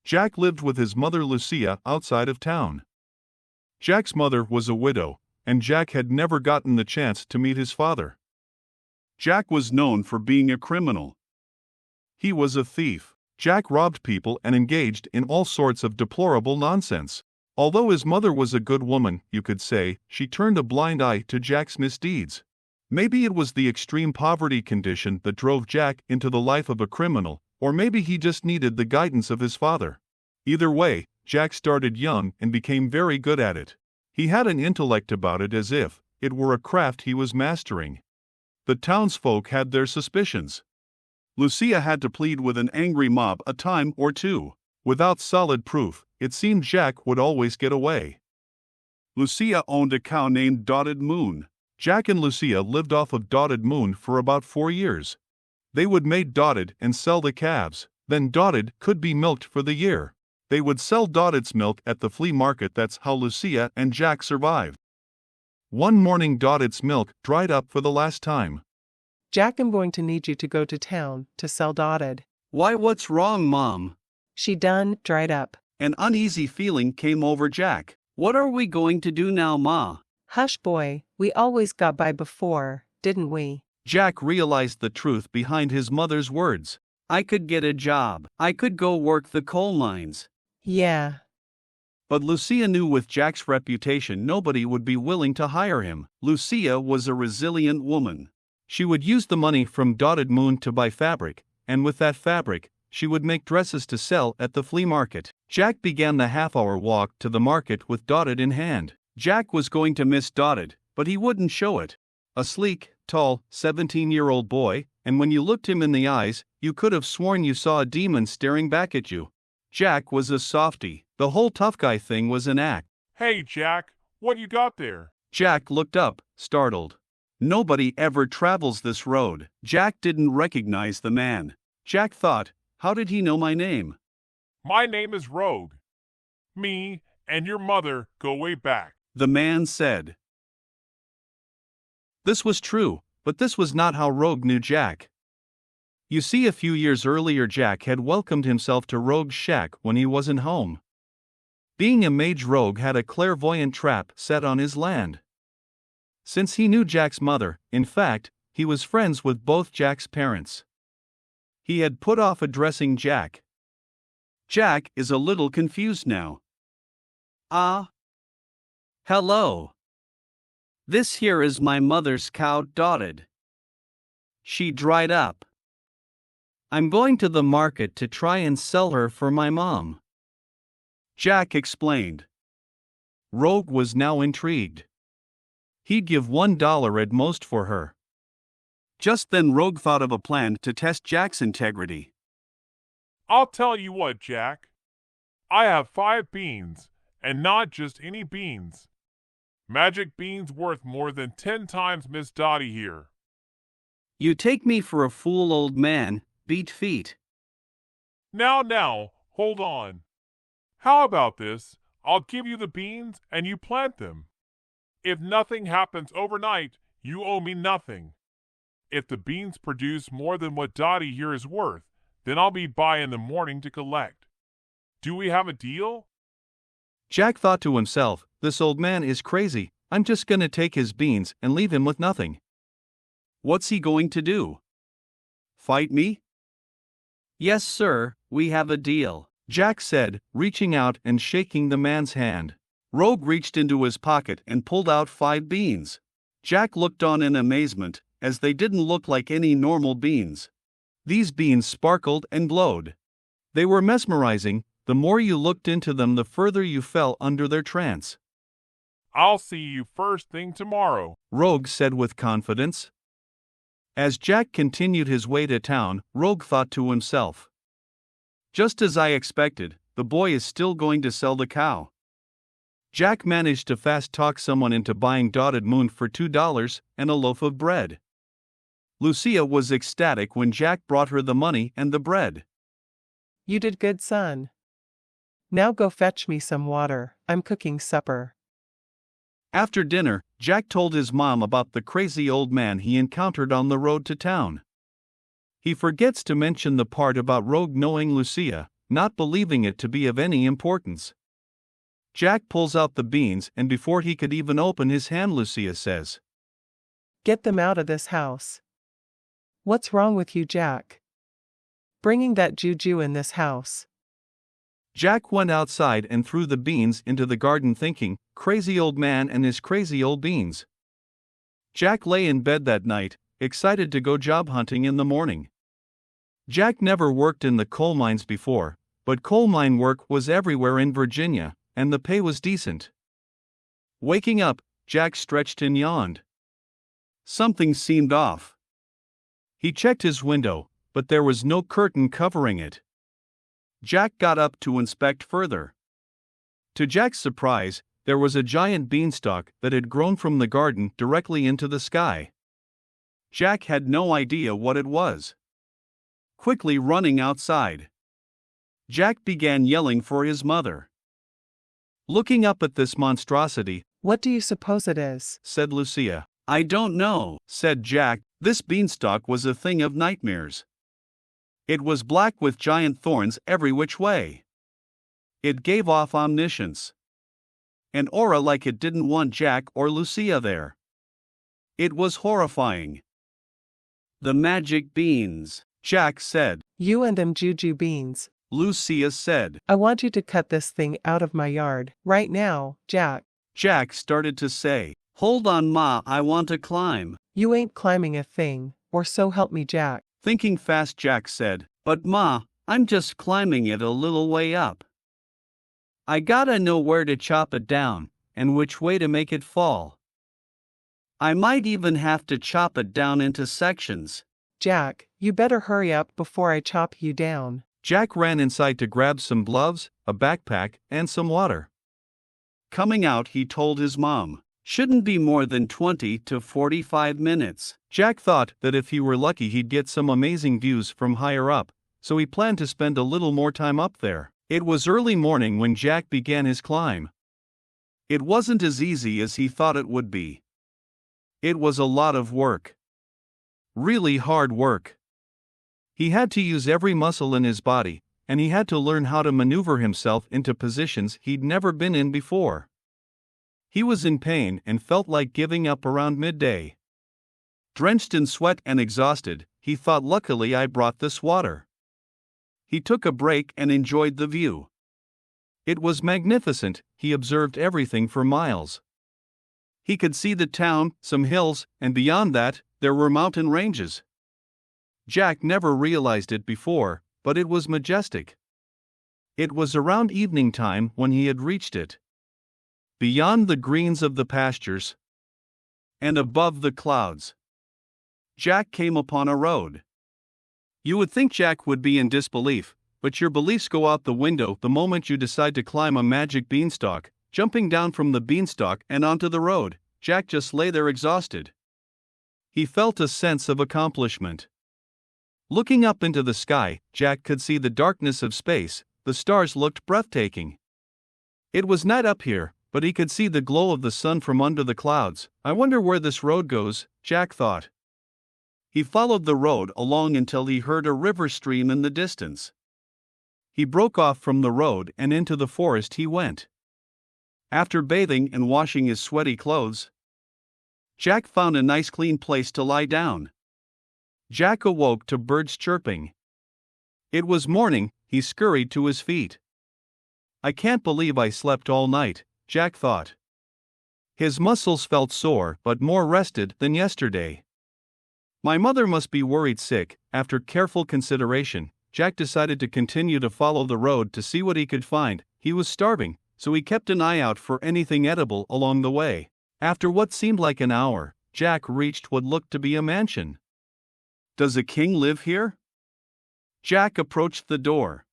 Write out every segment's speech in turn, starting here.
Jack lived with his mother Lucia outside of town. Jack's mother was a widow, and Jack had never gotten the chance to meet his father. Jack was known for being a criminal. He was a thief. Jack robbed people and engaged in all sorts of deplorable nonsense. Although his mother was a good woman, you could say, she turned a blind eye to Jack's misdeeds. Maybe it was the extreme poverty condition that drove Jack into the life of a criminal, or maybe he just needed the guidance of his father. Either way, Jack started young and became very good at it. He had an intellect about it as if it were a craft he was mastering. The townsfolk had their suspicions. Lucia had to plead with an angry mob a time or two. Without solid proof, it seemed Jack would always get away. Lucia owned a cow named Dotted Moon. Jack and Lucia lived off of Dotted Moon for about 4 years. They would mate Dotted and sell the calves, then Dotted could be milked for the year. They would sell Dotted's milk at the flea market. That's how Lucia and Jack survived. One morning Dotted's milk dried up for the last time. Jack, I'm going to need you to go to town to sell Dotted. Why, what's wrong, Mom? She done dried up. An uneasy feeling came over Jack. What are we going to do now, Ma? Hush, boy, we always got by before, didn't we? Jack realized the truth behind his mother's words. I could get a job. I could go work the coal mines. Yeah. But Lucia knew with Jack's reputation nobody would be willing to hire him. Lucia was a resilient woman. She would use the money from Dotted Moon to buy fabric, and with that fabric, she would make dresses to sell at the flea market. Jack began the half-hour walk to the market with Dotted in hand. Jack was going to miss Dotted, but he wouldn't show it. A sleek, tall, 17-year-old boy, and when you looked him in the eyes, you could have sworn you saw a demon staring back at you. Jack was a softy. The whole tough guy thing was an act. Hey, Jack, what you got there? Jack looked up, startled. Nobody ever travels this road. Jack didn't recognize the man. Jack thought, how did he know my name? My name is Rogue. Me and your mother go way back, the man said. This was true, but this was not how Rogue knew Jack. You see, a few years earlier Jack had welcomed himself to Rogue's shack when he wasn't home. Being a mage, Rogue had a clairvoyant trap set on his land. Since he knew Jack's mother, in fact, he was friends with both Jack's parents. He had put off addressing Jack. Jack is a little confused now. Hello. This here is my mother's cow, Dotted. She dried up. I'm going to the market to try and sell her for my mom. Jack explained. Rogue was now intrigued. He'd give $1 at most for her. Just then Rogue thought of a plan to test Jack's integrity. I'll tell you what, Jack. I have 5 beans, and not just any beans. Magic beans worth more than 10 times Miss Dottie here. You take me for a fool, old man. Beat feet. Now, hold on. How about this? I'll give you the beans and you plant them. If nothing happens overnight, you owe me nothing. If the beans produce more than what Dottie here is worth, then I'll be by in the morning to collect. Do we have a deal? Jack thought to himself, this old man is crazy. I'm just gonna take his beans and leave him with nothing. What's he going to do? Fight me? Yes, sir, we have a deal, Jack said, reaching out and shaking the man's hand. Rogue reached into his pocket and pulled out 5 beans. Jack looked on in amazement, as they didn't look like any normal beans. These beans sparkled and glowed. They were mesmerizing. The more you looked into them, the further you fell under their trance. I'll see you first thing tomorrow, Rogue said with confidence. As Jack continued his way to town, Rogue thought to himself, just as I expected, the boy is still going to sell the cow. Jack managed to fast-talk someone into buying Dotted Moon for $2 and a loaf of bread. Lucia was ecstatic when Jack brought her the money and the bread. You did good, son. Now go fetch me some water. I'm cooking supper. After dinner, Jack told his mom about the crazy old man he encountered on the road to town. He forgets to mention the part about Rogue knowing Lucia, not believing it to be of any importance. Jack pulls out the beans, and before he could even open his hand, Lucia says, Get them out of this house. What's wrong with you, Jack? Bringing that juju in this house. Jack went outside and threw the beans into the garden, thinking, crazy old man and his crazy old beans. Jack lay in bed that night, excited to go job hunting in the morning. Jack never worked in the coal mines before, but coal mine work was everywhere in Virginia, and the pay was decent. Waking up, Jack stretched and yawned. Something seemed off. He checked his window, but there was no curtain covering it. Jack got up to inspect further. To Jack's surprise, there was a giant beanstalk that had grown from the garden directly into the sky. Jack had no idea what it was. Quickly running outside, Jack began yelling for his mother. Looking up at this monstrosity, What do you suppose it is? said Lucia. I don't know, said Jack. This beanstalk was a thing of nightmares. It was black with giant thorns every which way. It gave off omniscience. An aura like it didn't want Jack or Lucia there. It was horrifying. The magic beans, Jack said. You and them juju beans. Lucia said. I want you to cut this thing out of my yard, right now, Jack. Jack started to say, Hold on, Ma, I want to climb. You ain't climbing a thing, or so help me, Jack. Thinking fast, Jack said, But Ma, I'm just climbing it a little way up. I gotta know where to chop it down, and which way to make it fall. I might even have to chop it down into sections. Jack, you better hurry up before I chop you down. Jack ran inside to grab some gloves, a backpack, and some water. Coming out, he told his mom, Shouldn't be more than 20 to 45 minutes. Jack thought that if he were lucky he'd get some amazing views from higher up, so he planned to spend a little more time up there. It was early morning when Jack began his climb. It wasn't as easy as he thought it would be. It was a lot of work. Really hard work. He had to use every muscle in his body, and he had to learn how to maneuver himself into positions he'd never been in before. He was in pain and felt like giving up around midday. Drenched in sweat and exhausted, he thought, luckily I brought this water. He took a break and enjoyed the view. It was magnificent. He observed everything for miles. He could see the town, some hills, and beyond that, there were mountain ranges. Jack never realized it before, but it was majestic. It was around evening time when he had reached it. Beyond the greens of the pastures, and above the clouds, Jack came upon a road. You would think Jack would be in disbelief, but your beliefs go out the window the moment you decide to climb a magic beanstalk. Jumping down from the beanstalk and onto the road, Jack just lay there exhausted. He felt a sense of accomplishment. Looking up into the sky, Jack could see the darkness of space. The stars looked breathtaking. It was night up here, but he could see the glow of the sun from under the clouds. I wonder where this road goes, Jack thought. He followed the road along until he heard a river stream in the distance. He broke off from the road and into the forest he went. After bathing and washing his sweaty clothes, Jack found a nice clean place to lie down. Jack awoke to birds chirping. It was morning. He scurried to his feet. I can't believe I slept all night, Jack thought. His muscles felt sore but more rested than yesterday. My mother must be worried sick. After careful consideration, Jack decided to continue to follow the road to see what he could find. He was starving, so he kept an eye out for anything edible along the way. After what seemed like an hour, Jack reached what looked to be a mansion. Does a king live here? Jack approached the door.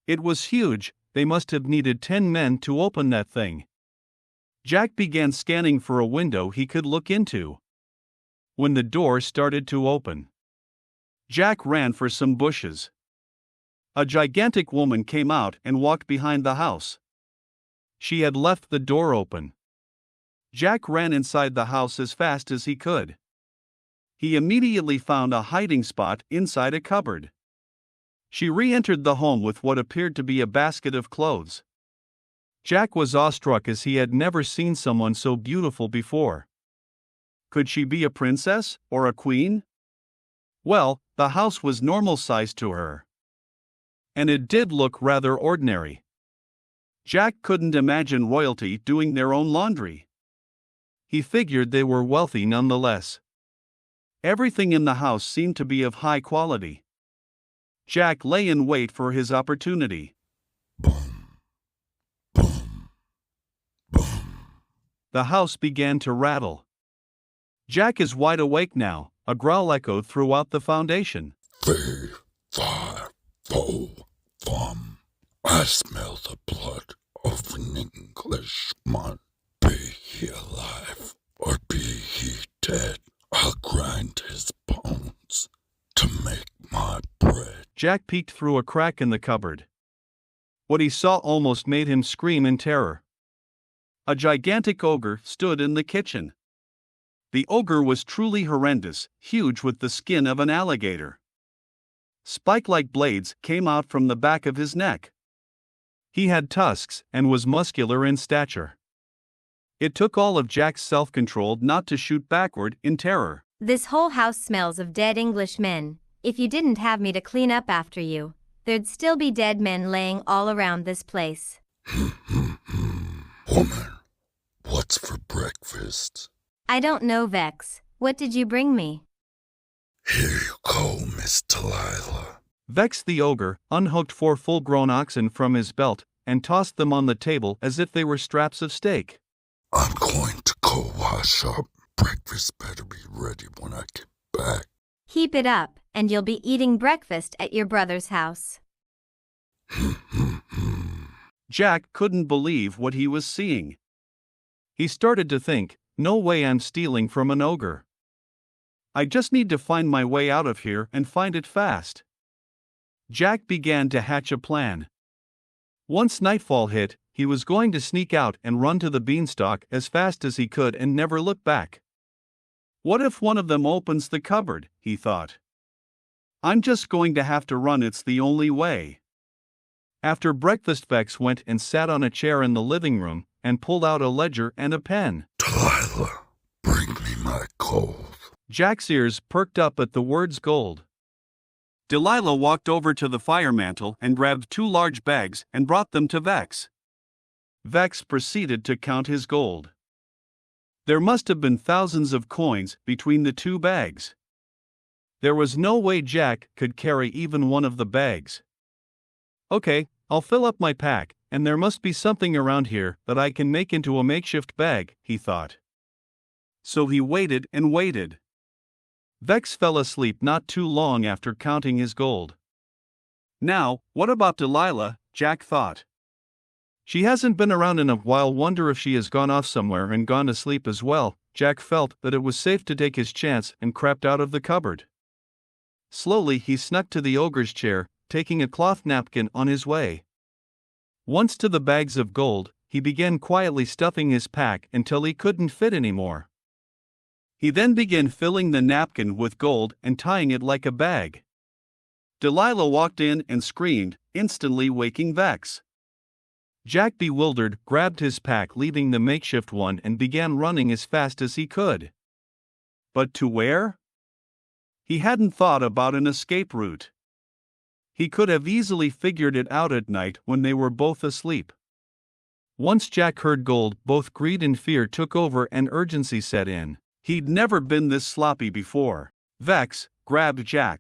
It was huge. They must have needed 10 men to open that thing. Jack began scanning for a window he could look into. When the door started to open, Jack ran for some bushes. A gigantic woman came out and walked behind the house. She had left the door open. Jack ran inside the house as fast as he could. He immediately found a hiding spot inside a cupboard. She re-entered the home with what appeared to be a basket of clothes. Jack was awestruck as he had never seen someone so beautiful before. Could she be a princess or a queen? Well, the house was normal-sized to her. And it did look rather ordinary. Jack couldn't imagine royalty doing their own laundry. He figured they were wealthy nonetheless. Everything in the house seemed to be of high quality. Jack lay in wait for his opportunity. Boom, boom, boom. The house began to rattle. Jack is wide awake now, a growl echoed throughout the foundation. 3, 5, 4, 1. I smell the blood of an Englishman. Be he alive or be he dead, I'll grind his bones to make my bread. Jack peeked through a crack in the cupboard. What he saw almost made him scream in terror. A gigantic ogre stood in the kitchen. The ogre was truly horrendous, huge with the skin of an alligator. Spike-like blades came out from the back of his neck. He had tusks and was muscular in stature. It took all of Jack's self-control not to shoot backward in terror. This whole house smells of dead English men. If you didn't have me to clean up after you, there'd still be dead men laying all around this place. Woman, what's for breakfast? I don't know, Vex. What did you bring me? Here you go, Miss Delilah. Vex the ogre unhooked 4 full-grown oxen from his belt and tossed them on the table as if they were straps of steak. I'm going to go wash up. Breakfast better be ready when I get back. Heap it up, and you'll be eating breakfast at your brother's house. Jack couldn't believe what he was seeing. He started to think, no way I'm stealing from an ogre. I just need to find my way out of here and find it fast. Jack began to hatch a plan. Once nightfall hit, he was going to sneak out and run to the Beanstalk as fast as he could and never look back. What if one of them opens the cupboard, he thought. I'm just going to have to run, it's the only way. After breakfast, Vex went and sat on a chair in the living room and pulled out a ledger and a pen. Delilah, bring me my gold. Jack's ears perked up at the words gold. Delilah walked over to the fire mantle and grabbed 2 large bags and brought them to Vex. Vex proceeded to count his gold. There must have been thousands of coins between the 2 bags. There was no way Jack could carry even one of the bags. Okay, I'll fill up my pack, and there must be something around here that I can make into a makeshift bag, he thought. So he waited and waited. Vex fell asleep not too long after counting his gold. Now, what about Delilah, Jack thought. She hasn't been around in a while, wonder if she has gone off somewhere and gone to sleep as well. Jack felt that it was safe to take his chance and crept out of the cupboard. Slowly he snuck to the ogre's chair, taking a cloth napkin on his way. Once to the bags of gold, he began quietly stuffing his pack until he couldn't fit anymore. He then began filling the napkin with gold and tying it like a bag. Delilah walked in and screamed, instantly waking Vex. Jack, bewildered, grabbed his pack, leaving the makeshift one, and began running as fast as he could. But to where? He hadn't thought about an escape route. He could have easily figured it out at night when they were both asleep. Once Jack heard gold, both greed and fear took over and urgency set in. He'd never been this sloppy before. Vex grabbed Jack.